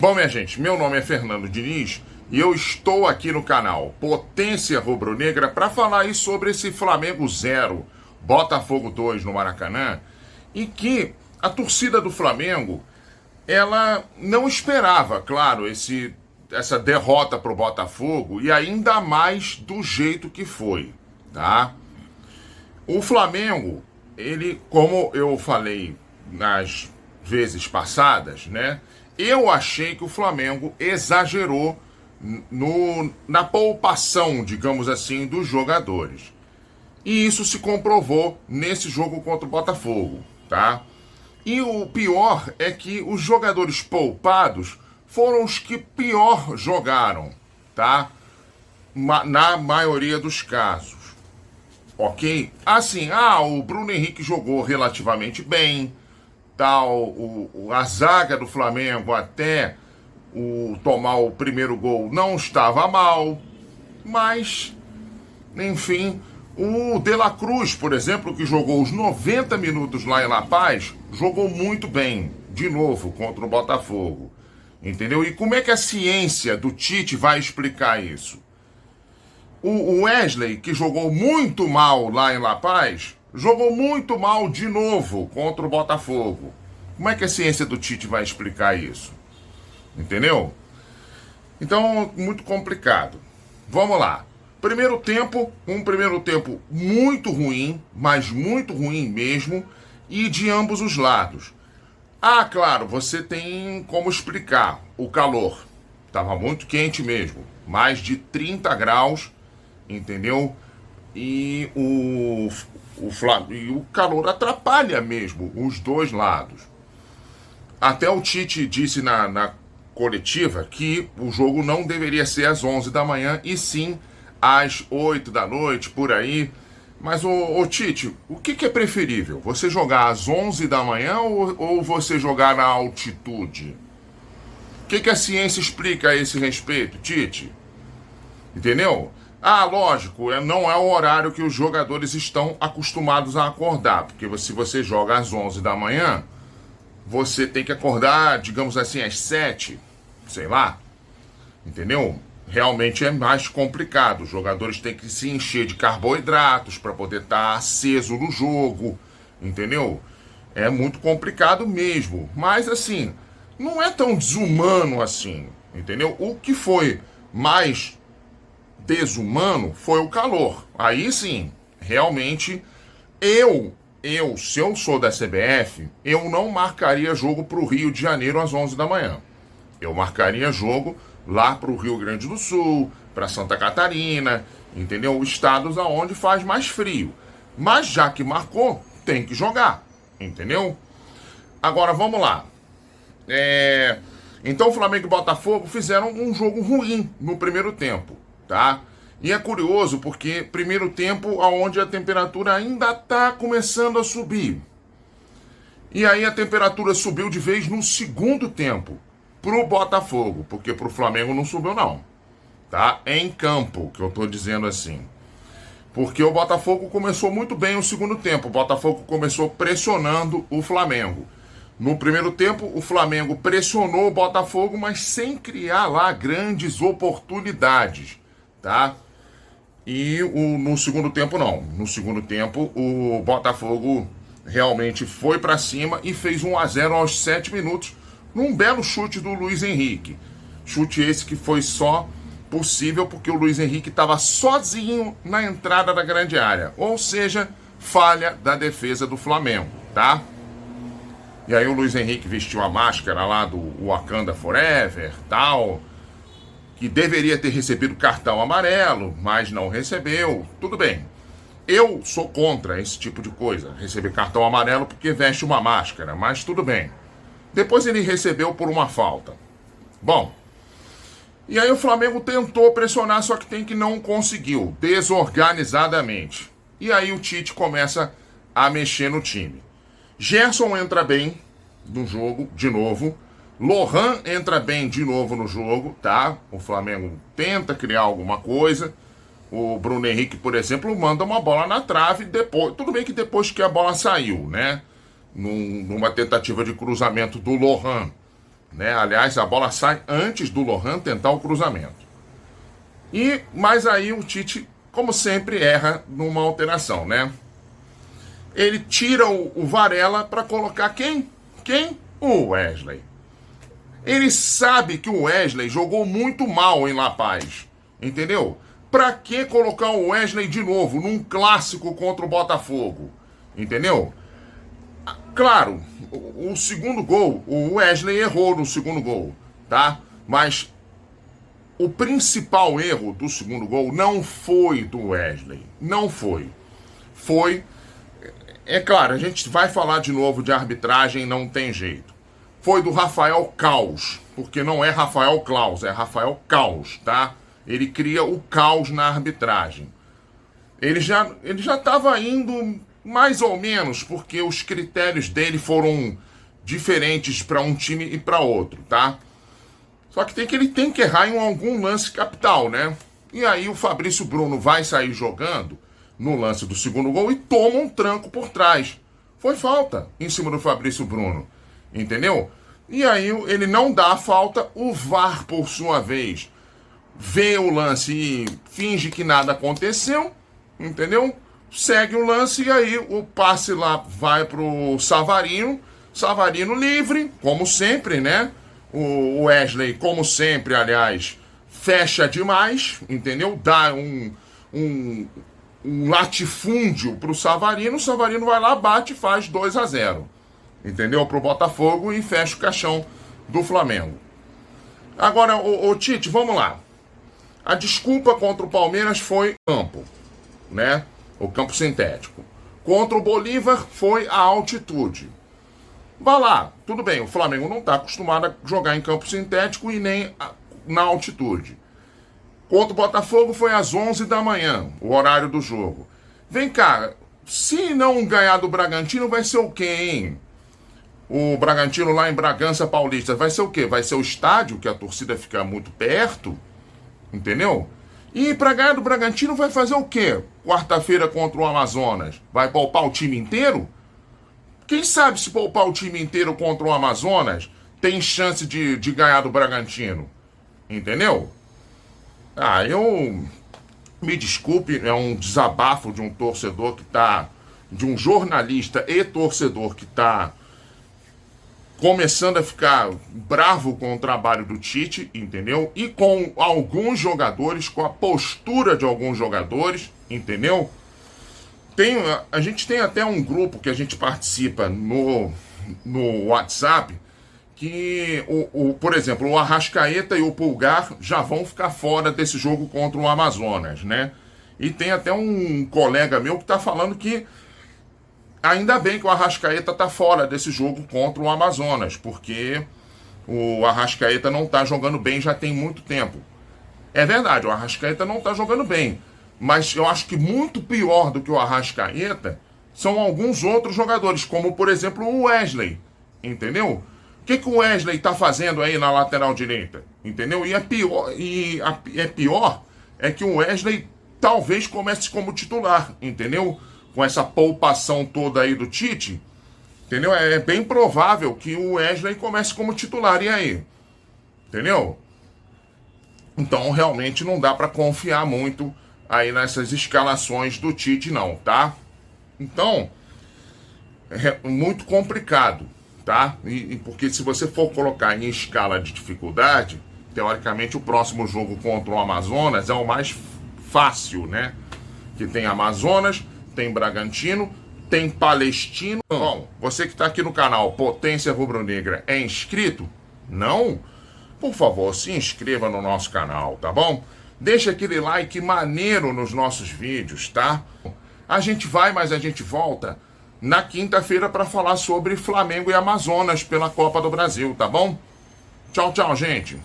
Bom, minha gente, meu nome é Fernando Diniz e eu estou aqui no canal Potência Rubro-Negra para falar aí sobre esse Flamengo 0, Botafogo 2 no Maracanã, e que a torcida do Flamengo, ela não esperava, claro, essa derrota para o Botafogo, e ainda mais do jeito que foi, tá? O Flamengo, ele, como eu falei nas vezes passadas, né? Eu achei que o Flamengo exagerou na poupação, digamos assim, dos jogadores. E isso se comprovou nesse jogo contra o Botafogo, tá? E o pior é que os jogadores poupados foram os que pior jogaram, tá? Na maioria dos casos. Ok? Assim, o Bruno Henrique jogou relativamente bem, tal, a zaga do Flamengo até tomar o primeiro gol não estava mal, mas, enfim, o De La Cruz, por exemplo, que jogou os 90 minutos lá em La Paz, jogou muito bem, de novo, contra o Botafogo, entendeu? E como é que a ciência do Tite vai explicar isso? O Wesley, que jogou muito mal lá em La Paz, jogou muito mal de novo contra o Botafogo. Como é que a ciência do Tite vai explicar isso? Entendeu? Então, muito complicado. Vamos lá. Primeiro tempo muito ruim, mas muito ruim mesmo, e de ambos os lados. Claro, você tem como explicar o calor. Estava muito quente mesmo, mais de 30 graus, entendeu? E o calor atrapalha mesmo os dois lados. Até o Tite disse na coletiva que o jogo não deveria ser às 11 da manhã, e sim às 8 da noite, por aí. Mas, Tite, o que é preferível? Você jogar às 11 da manhã ou você jogar na altitude? O que a ciência explica a esse respeito, Tite? Entendeu? Lógico, não é o horário que os jogadores estão acostumados a acordar, porque se você joga às 11 da manhã, você tem que acordar, digamos assim, às 7, sei lá, entendeu? Realmente é mais complicado, os jogadores têm que se encher de carboidratos para poder estar aceso no jogo, entendeu? É muito complicado mesmo, mas assim, não é tão desumano assim, entendeu? O que foi mais desumano foi o calor. Aí sim, realmente, se eu sou da CBF, eu não marcaria jogo para o Rio de Janeiro às 11 da manhã. Eu marcaria jogo lá para o Rio Grande do Sul, para Santa Catarina, entendeu? Estados aonde faz mais frio. Mas já que marcou, tem que jogar, entendeu? Agora vamos lá. Então Flamengo e Botafogo fizeram um jogo ruim no primeiro tempo, tá? E é curioso porque primeiro tempo onde a temperatura ainda está começando a subir. E aí a temperatura subiu de vez no segundo tempo pro Botafogo, porque pro Flamengo não subiu não, tá? É em campo que eu tô dizendo assim. Porque o Botafogo começou muito bem o segundo tempo. O Botafogo começou pressionando o Flamengo. No primeiro tempo, o Flamengo pressionou o Botafogo, mas sem criar lá grandes oportunidades, tá? E no segundo tempo, não. No segundo tempo, o Botafogo realmente foi para cima e fez 1-0 aos 7 minutos, num belo chute do Luiz Henrique. Chute esse que foi só possível porque o Luiz Henrique estava sozinho na entrada da grande área. Ou seja, falha da defesa do Flamengo, tá? E aí o Luiz Henrique vestiu a máscara lá do Wakanda Forever, tal, que deveria ter recebido cartão amarelo, mas não recebeu. Tudo bem. Eu sou contra esse tipo de coisa, receber cartão amarelo porque veste uma máscara, mas tudo bem. Depois ele recebeu por uma falta. Bom, e aí o Flamengo tentou pressionar, só que não conseguiu, desorganizadamente. E aí o Tite começa a mexer no time. Gerson entra bem no jogo, de novo. Lohan entra bem de novo no jogo, tá? O Flamengo tenta criar alguma coisa. O Bruno Henrique, por exemplo, manda uma bola na trave depois. Tudo bem que depois que a bola saiu, né? Numa tentativa de cruzamento do Lohan, né? Aliás, a bola sai antes do Lohan tentar o cruzamento. Mas aí o Tite, como sempre, erra numa alteração, né? Ele tira o Varela para colocar quem? Quem? O Wesley. Ele sabe que o Wesley jogou muito mal em La Paz, entendeu? Pra que colocar o Wesley de novo num clássico contra o Botafogo, entendeu? Claro, o segundo gol, o Wesley errou no segundo gol, tá? Mas o principal erro do segundo gol não foi do Wesley, não foi. É claro, a gente vai falar de novo de arbitragem, não tem jeito. Foi do Rafael Caos, porque não é Rafael Klaus, é Rafael Caos, tá? Ele cria o caos na arbitragem. Ele já estava indo mais ou menos, porque os critérios dele foram diferentes para um time e para outro, tá? Só que ele tem que errar em algum lance capital, né? E aí o Fabrício Bruno vai sair jogando no lance do segundo gol e toma um tranco por trás. Foi falta em cima do Fabrício Bruno, entendeu? E aí ele não dá a falta, o VAR, por sua vez, vê o lance e finge que nada aconteceu, entendeu? Segue o lance e aí o passe lá vai pro Savarino livre, como sempre, né? O Wesley, como sempre, aliás, fecha demais, entendeu? Dá um latifúndio pro Savarino, o Savarino vai lá, bate e faz 2-0, entendeu? Pro Botafogo e fecha o caixão do Flamengo. Agora, o Tite, vamos lá. A desculpa contra o Palmeiras foi campo, né? O campo sintético. Contra o Bolívar foi a altitude. Vá lá, tudo bem, o Flamengo não está acostumado a jogar em campo sintético e nem na altitude. Contra o Botafogo foi às 11 da manhã, o horário do jogo. Vem cá, se não ganhar do Bragantino, vai ser o quê, hein? O Bragantino lá em Bragança Paulista, vai ser o quê? Vai ser o estádio, que a torcida fica muito perto, entendeu? E para ganhar do Bragantino vai fazer o quê? Quarta-feira contra o Amazonas. Vai poupar o time inteiro? Quem sabe se poupar o time inteiro contra o Amazonas tem chance de ganhar do Bragantino? Entendeu? Me desculpe, é um desabafo de um torcedor que tá... de um jornalista e torcedor que tá começando a ficar bravo com o trabalho do Tite, entendeu? E com alguns jogadores, com a postura de alguns jogadores, entendeu? A gente tem até um grupo que a gente participa no WhatsApp, que, por exemplo, o Arrascaeta e o Pulgar já vão ficar fora desse jogo contra o Amazonas, né? E tem até um colega meu que tá falando que ainda bem que o Arrascaeta tá fora desse jogo contra o Amazonas, porque o Arrascaeta não tá jogando bem já tem muito tempo. É verdade, o Arrascaeta não tá jogando bem, mas eu acho que muito pior do que o Arrascaeta são alguns outros jogadores, como por exemplo o Wesley, entendeu? O que o Wesley tá fazendo aí na lateral direita, entendeu? E pior é que o Wesley talvez comece como titular, entendeu? Com essa poupação toda aí do Tite, entendeu? É bem provável que o Wesley comece como titular, e aí? Entendeu? Então, realmente não dá para confiar muito aí nessas escalações do Tite, não, tá? Então, é muito complicado, tá? Porque se você for colocar em escala de dificuldade, teoricamente o próximo jogo contra o Amazonas é o mais fácil, né? Que tem Amazonas, tem Bragantino, tem Palestino. Bom, você que está aqui no canal Potência Rubro-Negra é inscrito? Não? Por favor, se inscreva no nosso canal, tá bom? Deixa aquele like maneiro nos nossos vídeos, tá? A gente vai, mas a gente volta na quinta-feira para falar sobre Flamengo e Amazonas pela Copa do Brasil, tá bom? Tchau, tchau, gente.